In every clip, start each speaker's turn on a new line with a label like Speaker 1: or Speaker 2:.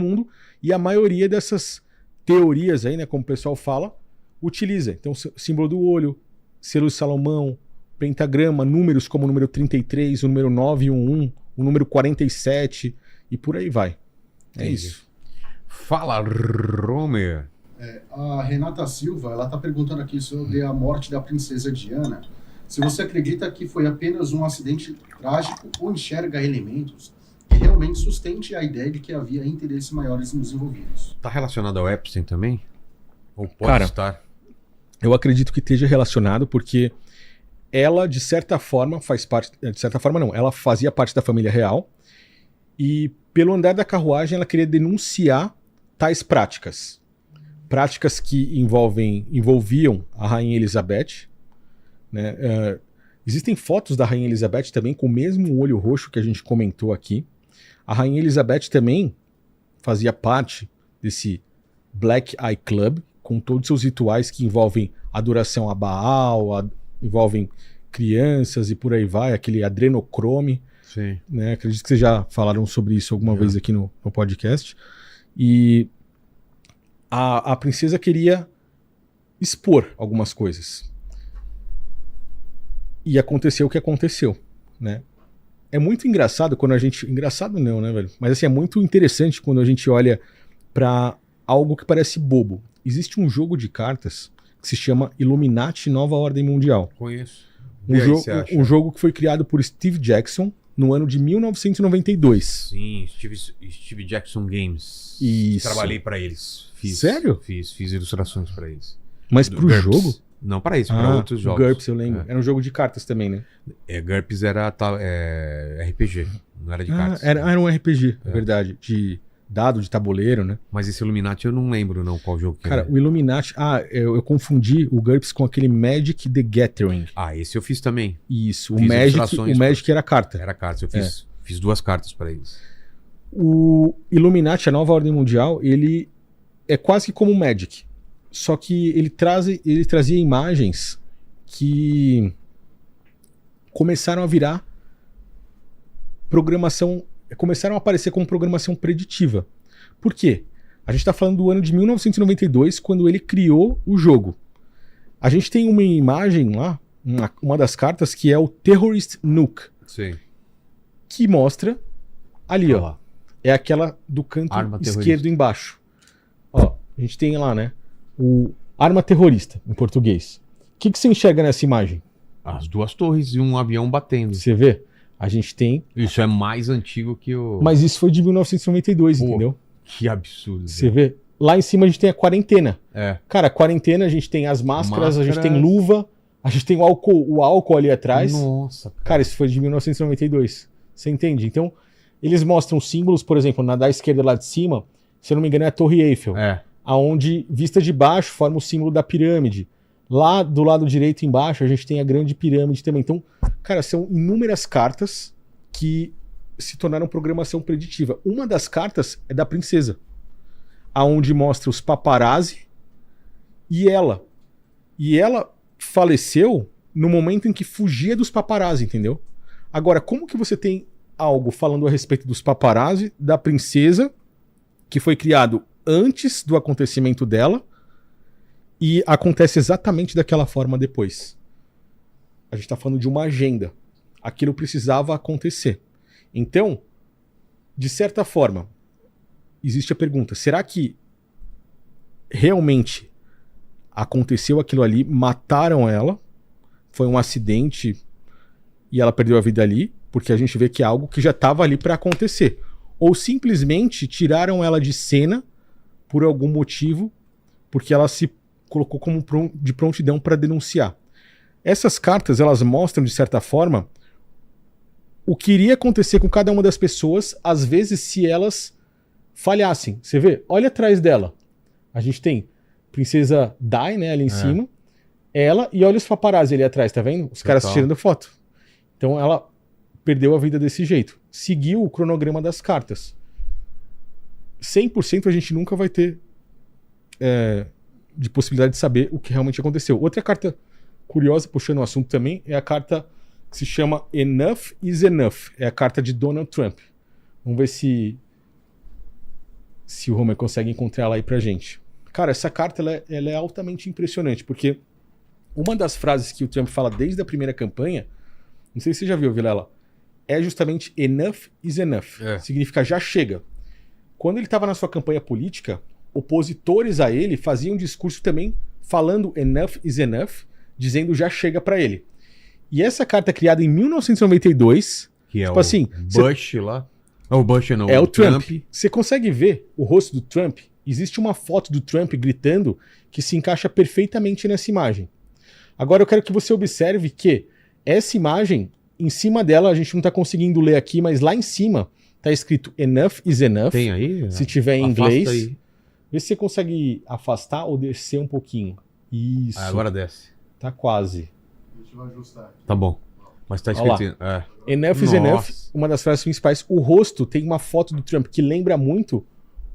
Speaker 1: mundo, e a maioria dessas teorias aí, né, como o pessoal fala, utiliza. Então, símbolo do olho, selo de Salomão, pentagrama, números como o número 33, o número 911, o número 47 e por aí vai. É isso.
Speaker 2: Fala, Romer.
Speaker 3: A Renata Silva, ela está perguntando aqui sobre a morte da princesa Diana. Se você acredita que foi apenas um acidente trágico ou enxerga elementos que realmente sustente a ideia de que havia interesses maiores nos envolvidos.
Speaker 2: Tá relacionado ao Epstein também? Ou pode estar?
Speaker 1: Eu acredito que esteja relacionado porque ela, de certa forma, faz parte... De certa forma, não. Ela fazia parte da família real e, pelo andar da carruagem, ela queria denunciar tais práticas. Práticas que envolviam a Rainha Elizabeth, né? Existem fotos da Rainha Elizabeth também com o mesmo olho roxo que a gente comentou aqui. A Rainha Elizabeth também fazia parte desse Black Eye Club, com todos os seus rituais que envolvem adoração a Baal, envolvem crianças e por aí vai, aquele adrenocrome.
Speaker 2: Sim.
Speaker 1: Né? Acredito que vocês já falaram sobre isso alguma vez aqui no podcast. E a princesa queria expor algumas coisas. E aconteceu o que aconteceu, né? É muito engraçado quando a gente... Engraçado não, né, velho? Mas assim, é muito interessante quando a gente olha pra algo que parece bobo. Existe um jogo de cartas que se chama Illuminati Nova Ordem Mundial.
Speaker 2: Conheço.
Speaker 1: Um jogo que foi criado por Steve Jackson no ano de 1992.
Speaker 2: Sim, Steve Jackson Games.
Speaker 1: Isso.
Speaker 2: Trabalhei pra eles.
Speaker 1: Sério?
Speaker 2: Fiz ilustrações pra eles.
Speaker 1: Mas pro
Speaker 2: GURPS.
Speaker 1: jogo?
Speaker 2: Não para isso, para outros jogos.
Speaker 1: GURPS, eu lembro. Era um jogo de cartas também, né?
Speaker 2: GURPS era RPG, não era de cartas.
Speaker 1: Era um RPG, é verdade. De dado, de tabuleiro, né?
Speaker 2: Mas esse Illuminati eu não lembro não qual jogo que
Speaker 1: Cara, o Illuminati... eu confundi o GURPS com aquele Magic the Gathering.
Speaker 2: Esse eu fiz também.
Speaker 1: Isso, o Magic era carta.
Speaker 2: Era carta, eu fiz 2 cartas para eles.
Speaker 1: O Illuminati, a Nova Ordem Mundial, ele é quase que como o Magic. Só que ele trazia imagens que começaram a virar programação, começaram a aparecer como programação preditiva. Por quê? A gente está falando do ano de 1992, quando ele criou o jogo. A gente tem uma imagem lá, uma das cartas, que é o Terrorist Nuke.
Speaker 2: Sim.
Speaker 1: Que mostra ali, ó. É aquela do canto esquerdo embaixo. Ó, a gente tem lá, né? O arma terrorista, em português. O que você enxerga nessa imagem?
Speaker 2: As 2 torres e um avião batendo.
Speaker 1: Você vê? A gente tem...
Speaker 2: Isso é mais antigo que o...
Speaker 1: Mas isso foi de 1992, entendeu?
Speaker 2: Que absurdo.
Speaker 1: Você vê? Lá em cima a gente tem a quarentena.
Speaker 2: É.
Speaker 1: Cara, a quarentena a gente tem as máscaras, a gente tem luva, a gente tem o álcool ali atrás.
Speaker 2: Nossa.
Speaker 1: Cara, isso foi de 1992. Você entende? Então, eles mostram símbolos, por exemplo, na da esquerda lá de cima, se eu não me engano é a Torre Eiffel. Aonde, vista de baixo, forma o símbolo da pirâmide. Lá do lado direito embaixo, a gente tem a grande pirâmide também. Então, cara, são inúmeras cartas que se tornaram programação preditiva. Uma das cartas é da princesa, aonde mostra os paparazzi e ela. E ela faleceu no momento em que fugia dos paparazzi, entendeu? Agora, como que você tem algo falando a respeito dos paparazzi, da princesa, que foi criado antes do acontecimento dela e acontece exatamente daquela forma depois? A gente está falando de uma agenda. Aquilo precisava acontecer. Então, de certa forma, existe a pergunta: será que realmente aconteceu aquilo ali, mataram ela, foi um acidente e ela perdeu a vida ali, porque a gente vê que é algo que já estava ali para acontecer? Ou simplesmente tiraram ela de cena por algum motivo, porque ela se colocou como de prontidão para denunciar? Essas cartas, elas mostram, de certa forma, o que iria acontecer com cada uma das pessoas, às vezes, se elas falhassem. Você vê? Olha atrás dela. A gente tem Princesa Di, né, ali em cima. Ela, e olha os paparazzi ali atrás, tá vendo? Os caras tirando foto. Então ela perdeu a vida desse jeito. Seguiu o cronograma das cartas. 100% a gente nunca vai ter de possibilidade de saber o que realmente aconteceu. Outra carta curiosa, puxando o assunto também, é a carta que se chama Enough is Enough. É a carta de Donald Trump. Vamos ver se se o Romer consegue encontrar ela aí pra gente. Cara, essa carta ela é altamente impressionante, porque uma das frases que o Trump fala desde a primeira campanha, não sei se você já viu, Vilela, é justamente enough is enough. Significa já chega. Quando ele estava na sua campanha política, opositores a ele faziam um discurso também falando enough is enough, dizendo já chega pra ele. E essa carta criada em 1992,
Speaker 2: que é
Speaker 1: tipo
Speaker 2: o
Speaker 1: assim,
Speaker 2: Bush lá. O Bush não,
Speaker 1: é o Trump. Você consegue ver o rosto do Trump? Existe uma foto do Trump gritando que se encaixa perfeitamente nessa imagem. Agora eu quero que você observe que essa imagem, em cima dela, a gente não está conseguindo ler aqui, mas lá em cima está escrito enough is enough.
Speaker 2: Tem aí?
Speaker 1: Se tiver em inglês.
Speaker 2: Aí.
Speaker 1: Vê se você consegue afastar ou descer um pouquinho. Isso.
Speaker 2: Agora desce.
Speaker 1: Tá quase.
Speaker 3: A gente vai ajustar aqui.
Speaker 2: Tá bom. Mas tá escrito...
Speaker 1: Enough is enough, uma das frases principais. O rosto tem uma foto do Trump que lembra muito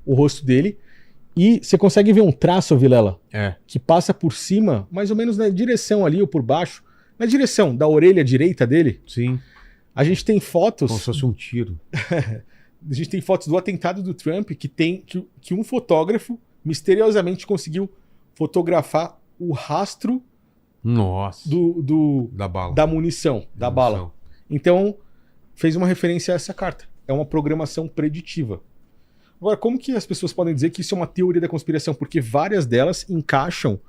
Speaker 1: o rosto dele. E você consegue ver um traço, Vilela, que passa por cima, mais ou menos na direção ali, ou por baixo, na direção da orelha direita dele.
Speaker 2: Sim.
Speaker 1: A gente tem fotos...
Speaker 2: Como se fosse um tiro.
Speaker 1: A gente tem fotos do atentado do Trump que um fotógrafo misteriosamente conseguiu fotografar o rastro
Speaker 2: da bala.
Speaker 1: Da munição, da bala. Então, fez uma referência a essa carta. É uma programação preditiva. Agora, como que as pessoas podem dizer que isso é uma teoria da conspiração? Porque várias delas encaixam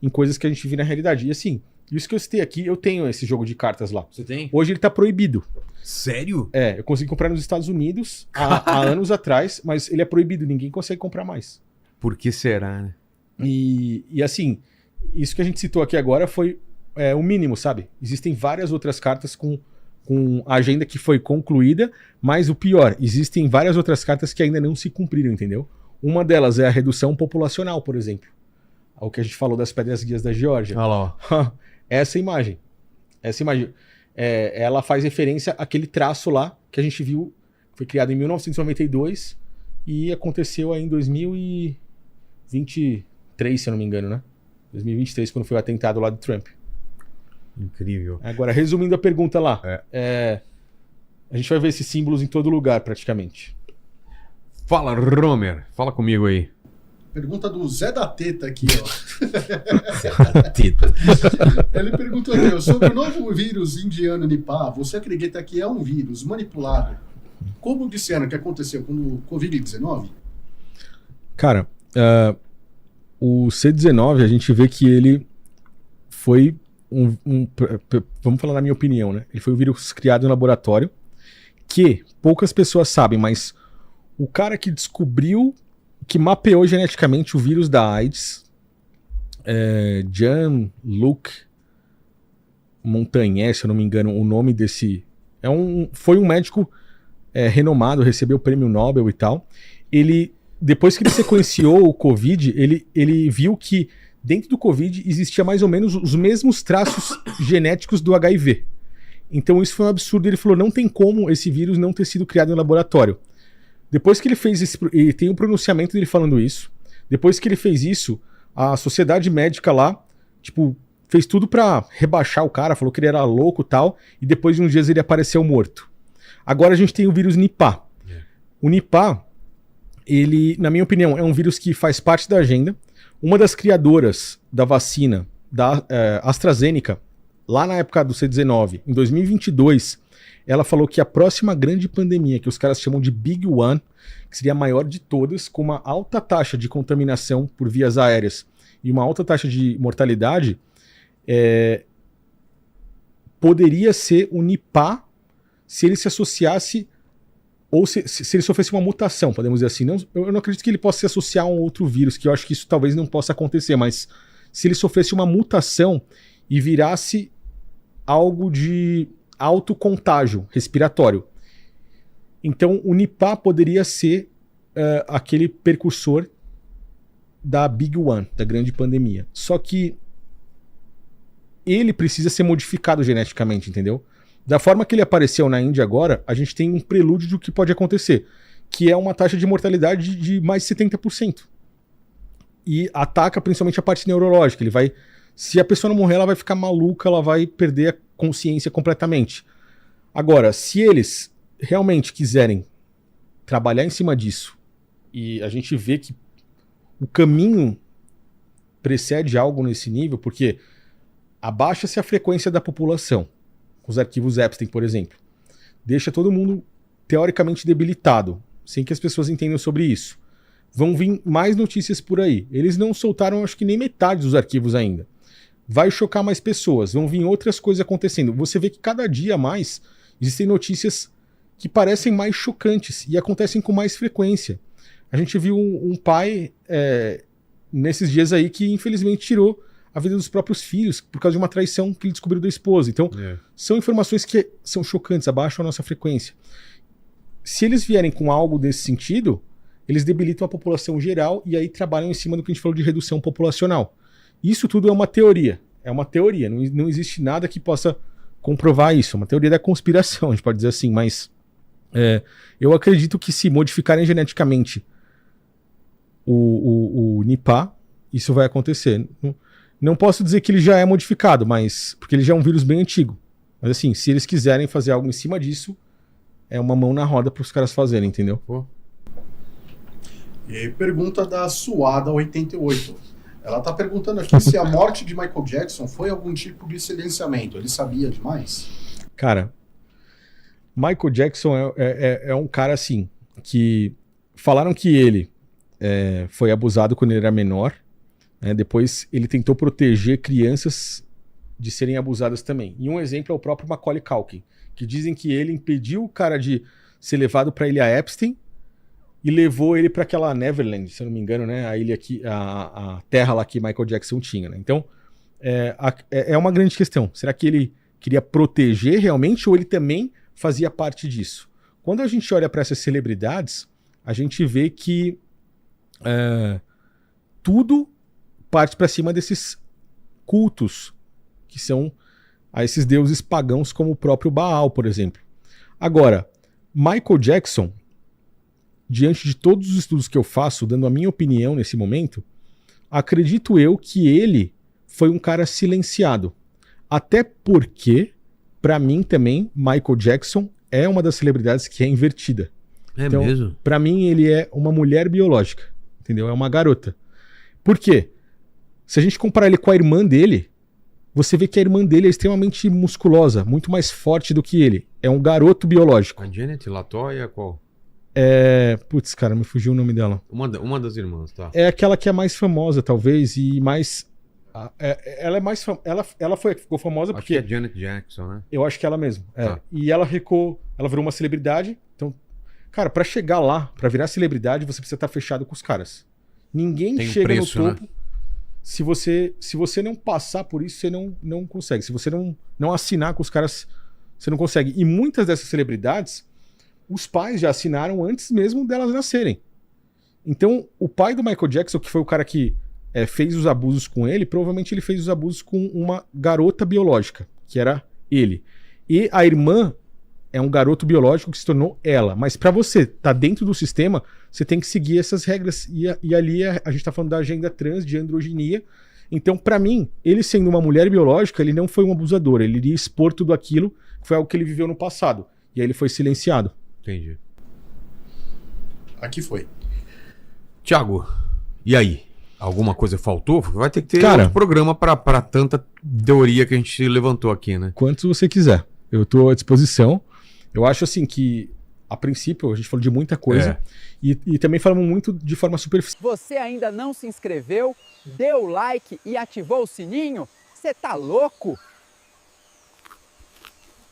Speaker 1: em coisas que a gente vive na realidade. E assim, isso que eu citei aqui, eu tenho esse jogo de cartas lá.
Speaker 2: Você tem?
Speaker 1: Hoje ele tá proibido.
Speaker 2: Sério?
Speaker 1: Eu consegui comprar nos Estados Unidos há anos atrás, mas ele é proibido, ninguém consegue comprar mais.
Speaker 2: Por que será, né?
Speaker 1: E assim, isso que a gente citou aqui agora foi o mínimo, sabe? Existem várias outras cartas com a agenda que foi concluída, mas o pior, existem várias outras cartas que ainda não se cumpriram, entendeu? Uma delas é a redução populacional, por exemplo. O que a gente falou das pedras guias da Geórgia.
Speaker 2: Olha lá, ó.
Speaker 1: Essa imagem. Ela faz referência àquele traço lá que a gente viu, foi criado em 1992 e aconteceu aí em 2023, se eu não me engano, né? 2023, quando foi o atentado lá do Trump.
Speaker 2: Incrível.
Speaker 1: Agora, resumindo a pergunta lá, a gente vai ver esses símbolos em todo lugar, praticamente.
Speaker 2: Fala, Romer. Fala comigo aí.
Speaker 3: Pergunta do Zé da Teta aqui, ó.
Speaker 2: Zé da Teta.
Speaker 3: Ele perguntou aqui, sobre o novo vírus indiano Nipah, você acredita que é um vírus manipulado? Como disseram que aconteceu com o Covid-19?
Speaker 1: Cara, o C19, a gente vê que ele foi vamos falar na minha opinião, né? Ele foi um vírus criado em laboratório que poucas pessoas sabem, mas o cara que descobriu, que mapeou geneticamente o vírus da AIDS, Jean-Luc Montagnier, se eu não me engano, o nome desse... foi um médico renomado, recebeu o prêmio Nobel e tal. Depois que ele sequenciou o Covid, ele viu que dentro do Covid existia mais ou menos os mesmos traços genéticos do HIV. Então isso foi um absurdo. Ele falou, não tem como esse vírus não ter sido criado em laboratório. Depois que ele fez e tem um pronunciamento dele falando isso. Depois que ele fez isso, a sociedade médica lá, fez tudo pra rebaixar o cara, falou que ele era louco e tal, e depois de uns dias ele apareceu morto. Agora a gente tem o vírus Nipah. O Nipah, ele, na minha opinião, é um vírus que faz parte da agenda. Uma das criadoras da vacina da AstraZeneca, lá na época do C19, em 2022, ela falou que a próxima grande pandemia, que os caras chamam de Big One, que seria a maior de todas, com uma alta taxa de contaminação por vias aéreas e uma alta taxa de mortalidade, poderia ser o Nipah se ele se associasse, ou se ele sofresse uma mutação, podemos dizer assim. Eu não acredito que ele possa se associar a um outro vírus, que eu acho que isso talvez não possa acontecer, mas se ele sofresse uma mutação e virasse algo de alto contágio respiratório. Então o Nipah poderia ser aquele precursor da Big One, da grande pandemia. Só que ele precisa ser modificado geneticamente, entendeu? Da forma que ele apareceu na Índia agora, a gente tem um prelúdio do que pode acontecer, que é uma taxa de mortalidade de mais de 70%. E ataca principalmente a parte neurológica. Se a pessoa não morrer, ela vai ficar maluca, ela vai perder a consciência completamente. Agora, se eles realmente quiserem trabalhar em cima disso E a gente vê que o caminho precede algo nesse nível, porque abaixa-se a frequência da população, com os arquivos Epstein, por exemplo. Deixa todo mundo teoricamente debilitado, sem que as pessoas entendam sobre isso. Vão vir mais notícias por aí. Eles não soltaram, acho que nem metade dos arquivos ainda. Vai chocar mais pessoas, vão vir outras coisas acontecendo. Você vê que cada dia mais existem notícias que parecem mais chocantes e acontecem com mais frequência. A gente viu um pai nesses dias aí que infelizmente tirou a vida dos próprios filhos por causa de uma traição que ele descobriu da esposa. Então, são informações que são chocantes, abaixam a nossa frequência. Se eles vierem com algo desse sentido, eles debilitam a população geral e aí trabalham em cima do que a gente falou de redução populacional. Isso tudo é uma teoria. É uma teoria. Não existe nada que possa comprovar isso. É uma teoria da conspiração, a gente pode dizer assim. Mas eu acredito que se modificarem geneticamente o Nipah, isso vai acontecer. Não posso dizer que ele já é modificado, mas porque ele já é um vírus bem antigo. Mas assim, se eles quiserem fazer algo em cima disso, é uma mão na roda para os caras fazerem, entendeu? Pô.
Speaker 3: E aí, pergunta da Suada88. Ela está perguntando aqui se a morte de Michael Jackson foi algum tipo de silenciamento. Ele sabia demais?
Speaker 1: Cara, Michael Jackson é um cara assim, que falaram que ele foi abusado quando ele era menor, né? Depois ele tentou proteger crianças de serem abusadas também. E um exemplo é o próprio Macaulay Culkin, que dizem que ele impediu o cara de ser levado para a ilha Epstein e levou ele para aquela Neverland, se eu não me engano, né? A ilha aqui, a terra lá que Michael Jackson tinha, né? Então, é uma grande questão. Será que ele queria proteger realmente ou ele também fazia parte disso? Quando a gente olha para essas celebridades, a gente vê que tudo parte para cima desses cultos que são a esses deuses pagãos como o próprio Baal, por exemplo. Agora, Michael Jackson, diante de todos os estudos que eu faço, dando a minha opinião nesse momento, acredito eu que ele foi um cara silenciado. Até porque, para mim também, Michael Jackson é uma das celebridades que é invertida. Então, mesmo? Para mim, ele é uma mulher biológica, entendeu? É uma garota. Por quê? Se a gente comparar ele com a irmã dele, você vê que a irmã dele é extremamente musculosa, muito mais forte do que ele. É um garoto biológico.
Speaker 2: A Janet LaToya, qual?
Speaker 1: Putz, cara, me fugiu o nome dela.
Speaker 2: Uma das irmãs, tá?
Speaker 1: É aquela que é mais famosa, talvez, e mais... ela é mais ela ficou famosa porque...
Speaker 2: Acho que é Janet Jackson, né?
Speaker 1: Eu acho que é ela mesmo. Tá. E ela virou uma celebridade. Então, cara, pra chegar lá, pra virar celebridade, você precisa estar fechado com os caras. Ninguém chega preço, no topo... Né? Se você não passar por isso, você não consegue. Se você não assinar com os caras, você não consegue. E muitas dessas celebridades, os pais já assinaram antes mesmo delas nascerem. Então, o pai do Michael Jackson, que foi o cara que fez os abusos com ele, provavelmente ele fez os abusos com uma garota biológica, que era ele. E a irmã é um garoto biológico que se tornou ela. Mas para você estar dentro do sistema, você tem que seguir essas regras. E ali a gente está falando da agenda trans, de androginia. Então, para mim, ele sendo uma mulher biológica, ele não foi um abusador. Ele iria expor tudo aquilo, que foi algo que ele viveu no passado. E aí ele foi silenciado.
Speaker 2: Entendi.
Speaker 3: Aqui foi.
Speaker 2: Thiago, e aí? Alguma coisa faltou? Vai ter que ter um programa para tanta teoria que a gente levantou aqui, né?
Speaker 1: Quantos você quiser. Eu estou à disposição. Eu acho assim que, a princípio, a gente falou de muita coisa e também falamos muito de forma superficial.
Speaker 4: Você ainda não se inscreveu, deu like e ativou o sininho? Você tá louco?